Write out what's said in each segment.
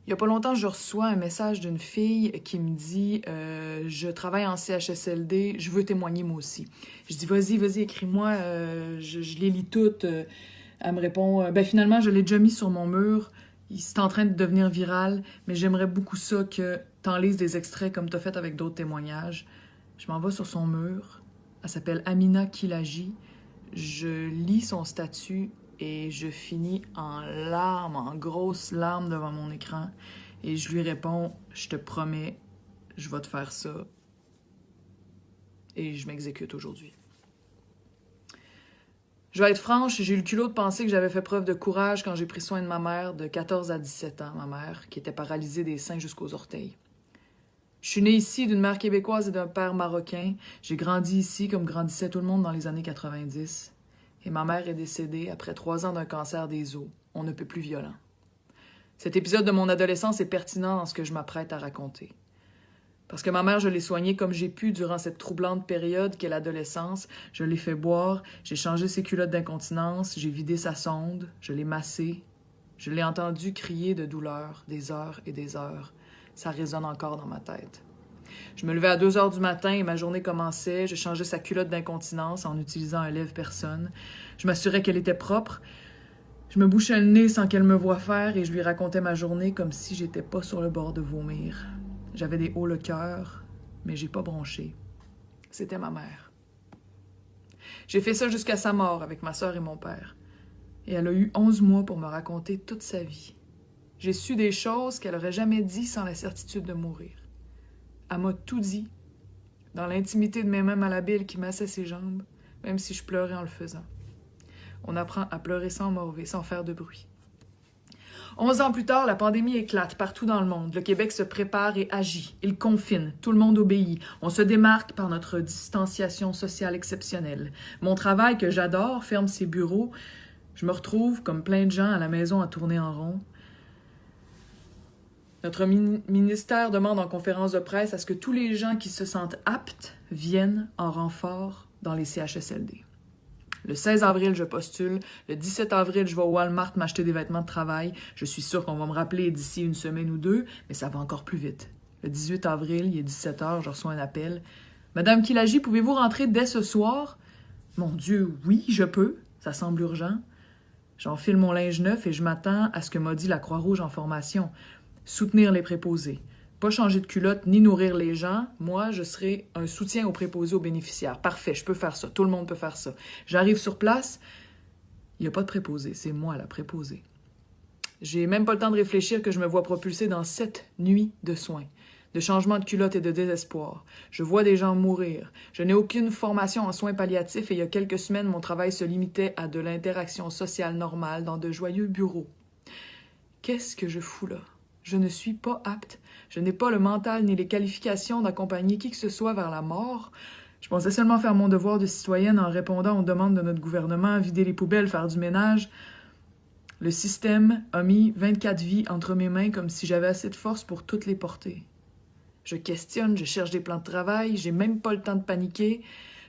Il y a pas longtemps, je reçois un message d'une fille qui me dit je travaille en CHSLD, je veux témoigner moi aussi. Je dis vas-y, écris-moi, je les lis toutes. Elle me répond ben finalement, je l'ai déjà mis sur mon mur, c'est en train de devenir viral, mais j'aimerais beaucoup ça que t'en lises des extraits comme t'as fait avec d'autres témoignages. Je m'en vais sur son mur. Elle s'appelle Amina Kilaji. Je lis son statut et je finis en larmes, en grosses larmes devant mon écran. Et je lui réponds, je te promets, je vais te faire ça. Et je m'exécute aujourd'hui. Je vais être franche, j'ai eu le culot de penser que j'avais fait preuve de courage quand j'ai pris soin de ma mère de 14 à 17 ans, ma mère, qui était paralysée des seins jusqu'aux orteils. Je suis née ici d'une mère québécoise et d'un père marocain. J'ai grandi ici comme grandissait tout le monde dans les années 90. Et ma mère est décédée après 3 ans d'un cancer des os. On ne peut plus violent. Cet épisode de mon adolescence est pertinent dans ce que je m'apprête à raconter. Parce que ma mère, je l'ai soignée comme j'ai pu durant cette troublante période qu'est l'adolescence. Je l'ai fait boire, j'ai changé ses culottes d'incontinence, j'ai vidé sa sonde, je l'ai massée. Je l'ai entendu crier de douleur des heures et des heures. Ça résonne encore dans ma tête. Je me levais à 2 heures du matin et ma journée commençait. Je changeais sa culotte d'incontinence en utilisant un lève-personne. Je m'assurais qu'elle était propre. Je me bouchais le nez sans qu'elle me voie faire et je lui racontais ma journée comme si j'étais pas sur le bord de vomir. J'avais des hauts le cœur, mais j'ai pas bronché. C'était ma mère. J'ai fait ça jusqu'à sa mort avec ma sœur et mon père. Et elle a eu 11 mois pour me raconter toute sa vie. J'ai su des choses qu'elle aurait jamais dit sans la certitude de mourir. Elle m'a tout dit, dans l'intimité de mes mains malhabiles qui massaient ses jambes, même si je pleurais en le faisant. On apprend à pleurer sans morver, sans faire de bruit. 11 ans plus tard, la pandémie éclate partout dans le monde. Le Québec se prépare et agit. Il confine. Tout le monde obéit. On se démarque par notre distanciation sociale exceptionnelle. Mon travail, que j'adore, ferme ses bureaux. Je me retrouve, comme plein de gens, à la maison à tourner en rond. Notre ministère demande en conférence de presse à ce que tous les gens qui se sentent aptes viennent en renfort dans les CHSLD. Le 16 avril, je postule. Le 17 avril, je vais au Walmart m'acheter des vêtements de travail. Je suis sûre qu'on va me rappeler d'ici une semaine ou deux, mais ça va encore plus vite. Le 18 avril, il est 17 h, je reçois un appel. « Madame Kilaji, pouvez-vous rentrer dès ce soir? » Mon Dieu, oui, je peux. Ça semble urgent. J'enfile mon linge neuf et je m'attends à ce que m'a dit la Croix-Rouge en formation. Soutenir les préposés. Pas changer de culotte ni nourrir les gens. Moi, je serai un soutien aux préposés aux bénéficiaires. Parfait, je peux faire ça. Tout le monde peut faire ça. J'arrive sur place, il n'y a pas de préposé. C'est moi la préposée. J'ai même pas le temps de réfléchir que je me vois propulsée dans 7 nuits de soins, de changements de culotte et de désespoir. Je vois des gens mourir. Je n'ai aucune formation en soins palliatifs et il y a quelques semaines, mon travail se limitait à de l'interaction sociale normale dans de joyeux bureaux. Qu'est-ce que je fous là? Je ne suis pas apte. Je n'ai pas le mental ni les qualifications d'accompagner qui que ce soit vers la mort. Je pensais seulement faire mon devoir de citoyenne en répondant aux demandes de notre gouvernement, vider les poubelles, faire du ménage. Le système a mis 24 vies entre mes mains comme si j'avais assez de force pour toutes les porter. Je questionne, je cherche des plans de travail, j'ai même pas le temps de paniquer.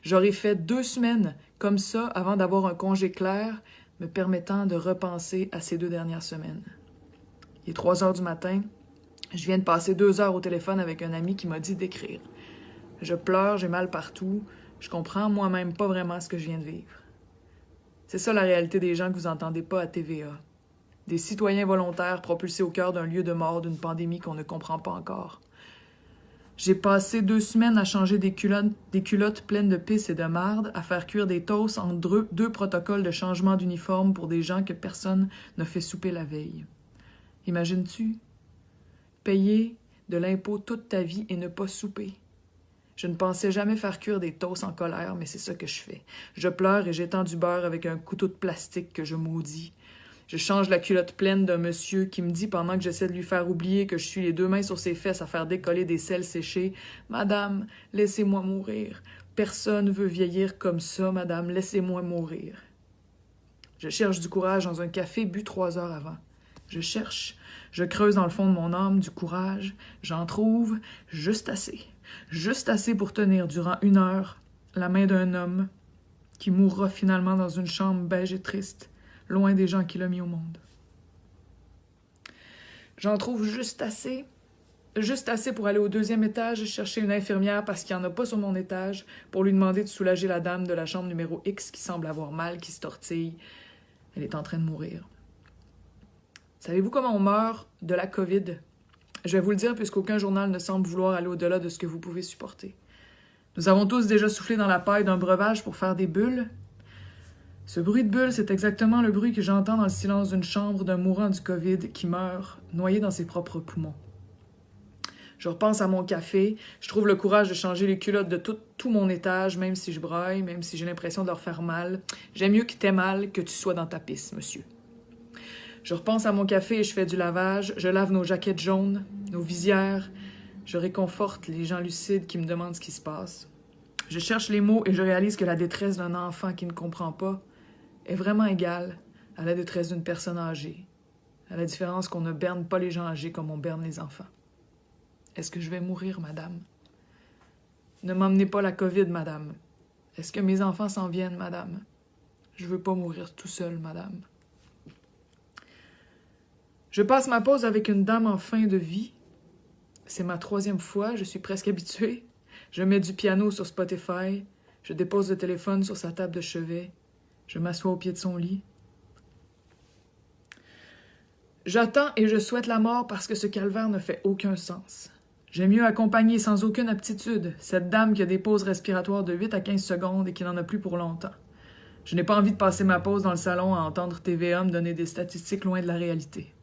J'aurais fait 2 semaines comme ça avant d'avoir un congé clair me permettant de repenser à ces 2 dernières semaines. Il est 3 heures du matin. Je viens de passer 2 heures au téléphone avec un ami qui m'a dit d'écrire. Je pleure, j'ai mal partout. Je comprends moi-même pas vraiment ce que je viens de vivre. C'est ça la réalité des gens que vous entendez pas à TVA. Des citoyens volontaires propulsés au cœur d'un lieu de mort d'une pandémie qu'on ne comprend pas encore. J'ai passé 2 semaines à changer des culottes pleines de pisse et de marde, à faire cuire des toasts en 2 protocoles de changement d'uniforme pour des gens que personne n'a fait souper la veille. Imagines-tu? Payer de l'impôt toute ta vie et ne pas souper. Je ne pensais jamais faire cuire des toasts en colère, mais c'est ça que je fais. Je pleure et j'étends du beurre avec un couteau de plastique que je maudis. Je change la culotte pleine d'un monsieur qui me dit, pendant que j'essaie de lui faire oublier que je suis les 2 mains sur ses fesses à faire décoller des selles séchées, « Madame, laissez-moi mourir. Personne veut vieillir comme ça, madame, laissez-moi mourir. » Je cherche du courage dans un café bu 3 heures avant. Je cherche, je creuse dans le fond de mon âme du courage, j'en trouve juste assez pour tenir durant 1 heure la main d'un homme qui mourra finalement dans une chambre beige et triste, loin des gens qu'il a mis au monde. J'en trouve juste assez pour aller au 2e étage chercher une infirmière parce qu'il n'y en a pas sur mon étage pour lui demander de soulager la dame de la chambre numéro X qui semble avoir mal, qui se tortille. Elle est en train de mourir. Savez-vous comment on meurt de la COVID? Je vais vous le dire puisqu'aucun journal ne semble vouloir aller au-delà de ce que vous pouvez supporter. Nous avons tous déjà soufflé dans la paille d'un breuvage pour faire des bulles. Ce bruit de bulle, c'est exactement le bruit que j'entends dans le silence d'une chambre d'un mourant du COVID qui meurt, noyé dans ses propres poumons. Je repense à mon café, je trouve le courage de changer les culottes de tout mon étage, même si je braille, même si j'ai l'impression de leur faire mal. J'aime mieux que t'aies mal que tu sois dans ta pisse, monsieur. Je repense à mon café et je fais du lavage, je lave nos jaquettes jaunes, nos visières, je réconforte les gens lucides qui me demandent ce qui se passe. Je cherche les mots et je réalise que la détresse d'un enfant qui ne comprend pas est vraiment égale à la détresse d'une personne âgée, à la différence qu'on ne berne pas les gens âgés comme on berne les enfants. Est-ce que je vais mourir, madame? Ne m'emmenez pas la COVID, madame. Est-ce que mes enfants s'en viennent, madame? Je veux pas mourir tout seul, madame. Je passe ma pause avec une dame en fin de vie. C'est ma 3e fois, je suis presque habituée. Je mets du piano sur Spotify. Je dépose le téléphone sur sa table de chevet. Je m'assois au pied de son lit. J'attends et je souhaite la mort parce que ce calvaire ne fait aucun sens. J'aime mieux accompagner sans aucune aptitude cette dame qui a des pauses respiratoires de 8 à 15 secondes et qui n'en a plus pour longtemps. Je n'ai pas envie de passer ma pause dans le salon à entendre TVA me donner des statistiques loin de la réalité.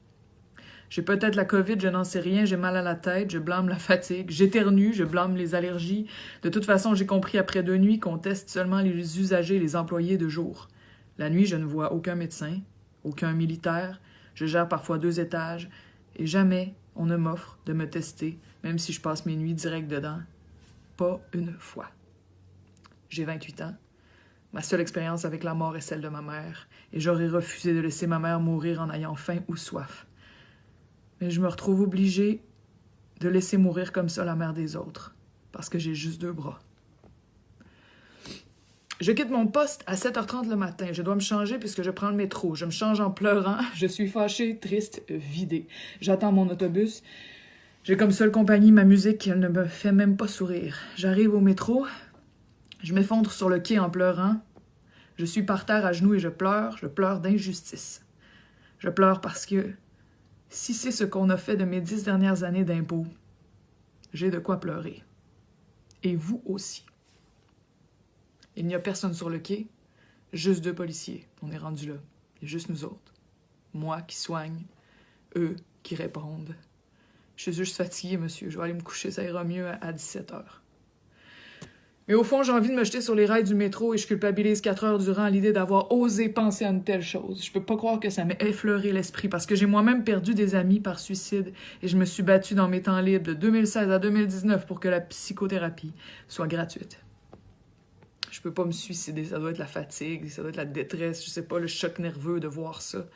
J'ai peut-être la COVID, je n'en sais rien, j'ai mal à la tête, je blâme la fatigue, j'éternue, je blâme les allergies. De toute façon, j'ai compris après 2 nuits qu'on teste seulement les usagers et les employés de jour. La nuit, je ne vois aucun médecin, aucun militaire, je gère parfois 2 étages, et jamais on ne m'offre de me tester, même si je passe mes nuits direct dedans. Pas une fois. J'ai 28 ans. Ma seule expérience avec la mort est celle de ma mère, et j'aurais refusé de laisser ma mère mourir en ayant faim ou soif. Mais je me retrouve obligée de laisser mourir comme ça la mère des autres, parce que j'ai juste 2 bras. Je quitte mon poste à 7h30 le matin. Je dois me changer puisque je prends le métro. Je me change en pleurant. Je suis fâchée, triste, vidée. J'attends mon autobus. J'ai comme seule compagnie ma musique. Elle ne me fait même pas sourire. J'arrive au métro. Je m'effondre sur le quai en pleurant. Je suis par terre à genoux et je pleure d'injustice. Je pleure parce que si c'est ce qu'on a fait de mes 10 dernières années d'impôts, j'ai de quoi pleurer. Et vous aussi. Il n'y a personne sur le quai, juste 2 policiers. On est rendu là. Il y a juste nous autres. Moi qui soigne, eux qui répondent. Je suis juste fatiguée, monsieur. Je vais aller me coucher, ça ira mieux à 17h. Mais au fond, j'ai envie de me jeter sur les rails du métro et je culpabilise 4 heures durant à l'idée d'avoir osé penser à une telle chose. Je peux pas croire que ça m'ait effleuré l'esprit parce que j'ai moi-même perdu des amis par suicide et je me suis battue dans mes temps libres de 2016 à 2019 pour que la psychothérapie soit gratuite. Je peux pas me suicider, ça doit être la fatigue, ça doit être la détresse, je sais pas, le choc nerveux de voir ça.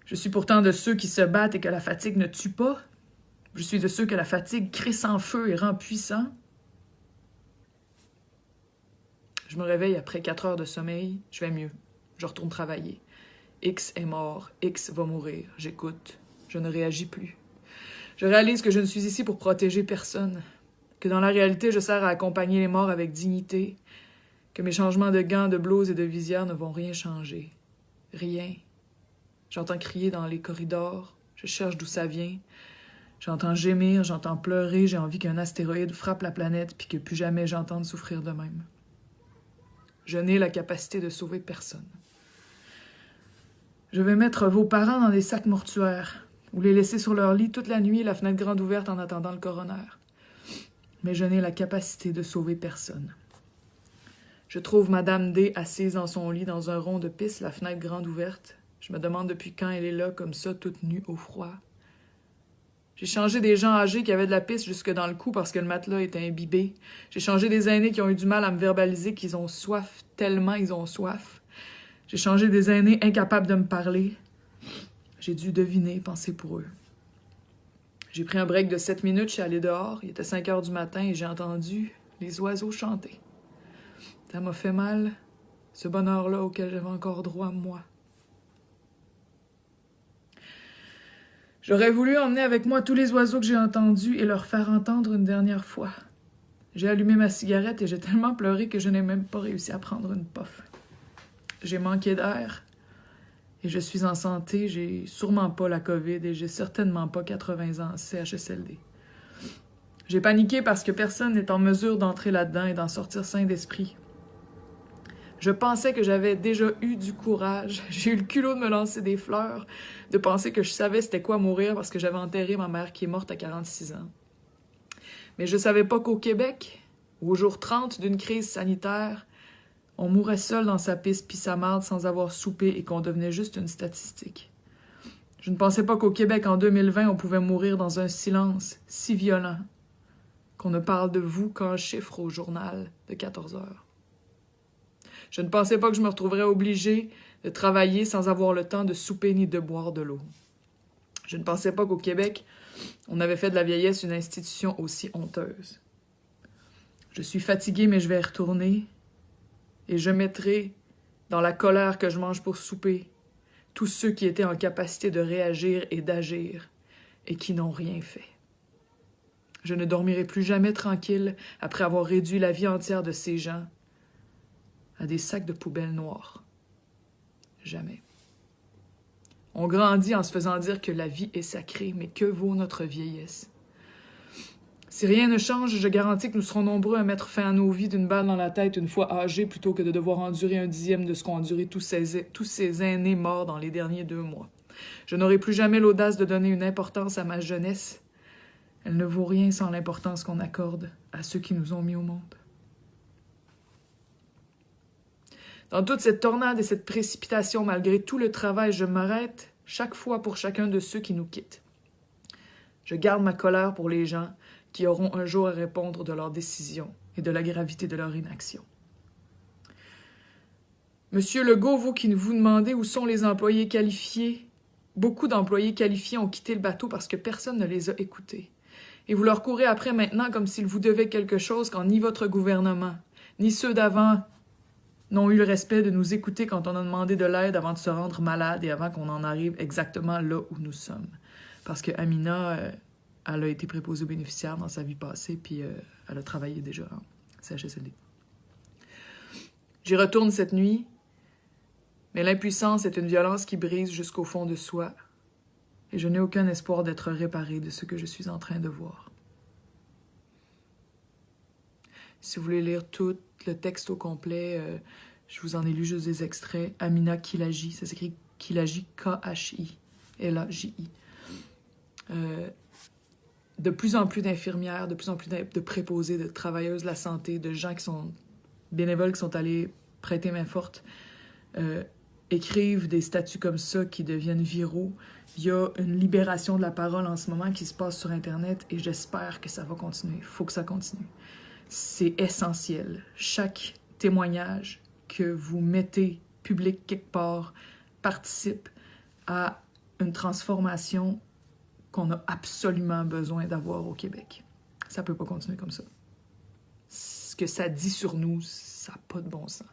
Je suis pourtant de ceux qui se battent et que la fatigue ne tue pas. Je suis de ceux que la fatigue crée sans feu et rend puissant. Je me réveille après 4 heures de sommeil, je vais mieux. Je retourne travailler. X est mort, X va mourir. J'écoute, je ne réagis plus. Je réalise que je ne suis ici pour protéger personne, que dans la réalité, je sers à accompagner les morts avec dignité, que mes changements de gants, de blouse et de visière ne vont rien changer. Rien. J'entends crier dans les corridors, je cherche d'où ça vient. J'entends gémir, j'entends pleurer, j'ai envie qu'un astéroïde frappe la planète puis que plus jamais j'entende souffrir de même. Je n'ai la capacité de sauver personne. Je vais mettre vos parents dans des sacs mortuaires ou les laisser sur leur lit toute la nuit, la fenêtre grande ouverte en attendant le coroner. Mais je n'ai la capacité de sauver personne. Je trouve Madame D assise dans son lit dans un rond de pisse, la fenêtre grande ouverte. Je me demande depuis quand elle est là, comme ça, toute nue au froid. J'ai changé des gens âgés qui avaient de la pisse jusque dans le cou parce que le matelas était imbibé. J'ai changé des aînés qui ont eu du mal à me verbaliser qu'ils ont soif, tellement ils ont soif. J'ai changé des aînés incapables de me parler. J'ai dû deviner, penser pour eux. J'ai pris un break de 7 minutes, je suis allée dehors. Il était 5 heures du matin et j'ai entendu les oiseaux chanter. Ça m'a fait mal, ce bonheur-là auquel j'avais encore droit, moi. J'aurais voulu emmener avec moi tous les oiseaux que j'ai entendus et leur faire entendre une dernière fois. J'ai allumé ma cigarette et j'ai tellement pleuré que je n'ai même pas réussi à prendre une puff. J'ai manqué d'air et je suis en santé. J'ai sûrement pas la COVID et j'ai certainement pas 80 ans en CHSLD. J'ai paniqué parce que personne n'est en mesure d'entrer là-dedans et d'en sortir sain d'esprit. Je pensais que j'avais déjà eu du courage. J'ai eu le culot de me lancer des fleurs, de penser que je savais c'était quoi mourir parce que j'avais enterré ma mère qui est morte à 46 ans. Mais je savais pas qu'au Québec, au jour 30 d'une crise sanitaire, on mourait seul dans sa pisse pis sa marde sans avoir soupé et qu'on devenait juste une statistique. Je ne pensais pas qu'au Québec, en 2020, on pouvait mourir dans un silence si violent qu'on ne parle de vous qu'en chiffres au journal de 14 heures. Je ne pensais pas que je me retrouverais obligée de travailler sans avoir le temps de souper ni de boire de l'eau. Je ne pensais pas qu'au Québec, on avait fait de la vieillesse une institution aussi honteuse. Je suis fatiguée, mais je vais y retourner et je mettrai dans la colère que je mange pour souper tous ceux qui étaient en capacité de réagir et d'agir et qui n'ont rien fait. Je ne dormirai plus jamais tranquille après avoir réduit la vie entière de ces gens à des sacs de poubelle noirs. Jamais. On grandit en se faisant dire que la vie est sacrée, mais que vaut notre vieillesse? Si rien ne change, je garantis que nous serons nombreux à mettre fin à nos vies d'une balle dans la tête une fois âgés plutôt que de devoir endurer un dixième de ce qu'ont enduré tous ces aînés morts dans les derniers 2 mois. Je n'aurai plus jamais l'audace de donner une importance à ma jeunesse. Elle ne vaut rien sans l'importance qu'on accorde à ceux qui nous ont mis au monde. Dans toute cette tornade et cette précipitation, malgré tout le travail, je m'arrête chaque fois pour chacun de ceux qui nous quittent. Je garde ma colère pour les gens qui auront un jour à répondre de leurs décisions et de la gravité de leur inaction. Monsieur Legault, vous qui vous demandez où sont les employés qualifiés, beaucoup d'employés qualifiés ont quitté le bateau parce que personne ne les a écoutés. Et vous leur courez après maintenant comme s'ils vous devaient quelque chose quand ni votre gouvernement, ni ceux d'avant n'ont eu le respect de nous écouter quand on a demandé de l'aide avant de se rendre malade et avant qu'on en arrive exactement là où nous sommes. Parce que Amina, elle a été préposée aux bénéficiaires dans sa vie passée, puis elle a travaillé déjà en CHSLD. J'y retourne cette nuit, mais l'impuissance est une violence qui brise jusqu'au fond de soi, et je n'ai aucun espoir d'être réparée de ce que je suis en train de voir. Si vous voulez lire tout le texte au complet, je vous en ai lu juste des extraits. Amina Kilaji, ça s'écrit Kilaji, K-H-I, L-A-J-I. De plus en plus d'infirmières, de plus en plus de préposés, de travailleuses de la santé, de gens qui sont bénévoles, qui sont allés prêter main forte, écrivent des statuts comme ça qui deviennent viraux. Il y a une libération de la parole en ce moment qui se passe sur Internet et j'espère que ça va continuer. Il faut que ça continue. C'est essentiel. Chaque témoignage que vous mettez public quelque part participe à une transformation qu'on a absolument besoin d'avoir au Québec. Ça peut pas continuer comme ça. Ce que ça dit sur nous, ça n'a pas de bon sens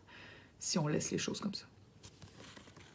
si on laisse les choses comme ça.